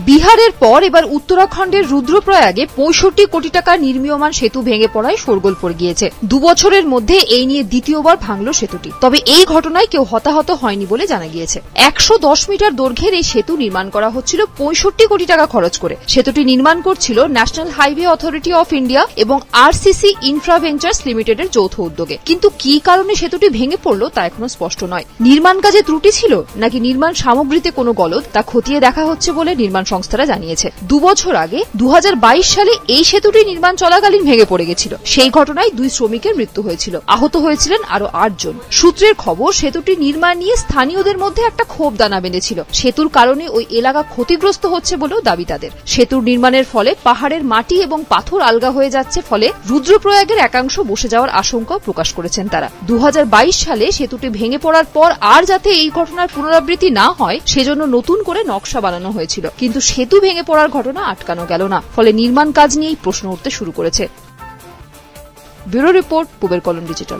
বিহারের পর এবার উত্তরাখণ্ডের রুদ্রপ্রয়াগে ৬৫ কোটি টাকার নির্মীয়মান সেতু ভেঙে পড়ায় শোরগোল পড়ে গিয়েছে। ২ বছরের মধ্যে এই নিয়ে দ্বিতীয়বার ভাঙল সেতুটি। তবে এই ঘটনায় কেউ হতাহত হয়নি বলে জানা গিয়েছে। ১১০ মিটার দৈর্ঘ্যের এই সেতু নির্মাণ করা হচ্ছিল ৬৫ কোটি টাকা খরচ করে। সেতুটি নির্মাণ করছিল national highway authority of India এবং আরসিসি ইনফ্রাভেঞ্চার্স লিমিটেডের যৌথ উদ্যোগে। কিন্তু কি কারণে সেতুটি ভেঙে পড়ল তা এখনো স্পষ্ট নয়। নির্মাণ কাজে ত্রুটি ছিল নাকি নির্মাণ সামগ্রীতে কোনো গলদ তা খতিয়ে দেখা হচ্ছে বলে নির্মাণ সংস্থারা জানিয়েছে। ২ বছর আগে ২০২২ সালে এই সেতুটি নির্মাণ চলাকালীন ভেঙে পড়ে গেছিল। সেই ঘটনায় ২ শ্রমিকের মৃত্যু হয়েছিল, আহত হয়েছিলেন আরো ৮ জন। সূত্রের খবর, সেতুটি নির্মাণ নিয়ে স্থানীয়দের মধ্যে একটা ক্ষোভ দানা বেঁধেছিল। সেতুর কারণে ওই এলাকা ক্ষতিগ্রস্ত হচ্ছে বলেও দাবি তাদের। সেতুর নির্মাণের ফলে পাহাড়ের মাটি এবং পাথর আলগা হয়ে যাচ্ছে, ফলে রুদ্রপ্রয়াগের একাংশ বসে যাওয়ার আশঙ্কাও প্রকাশ করেছেন তারা। ২০২২ সালে সেতুটি ভেঙে পড়ার পর আর যাতে এই ঘটনার পুনরাবৃত্তি না হয় সেজন্য নতুন করে নকশা বানানো হয়েছিল। কিন্তু সেতু ভেঙে পড়ার ঘটনা আটকানো গেল না, ফলে নির্মাণ কাজ নিয়েই প্রশ্ন উঠতে শুরু করেছে। ব্যুরো রিপোর্ট, পূবের কলম ডিজিটাল।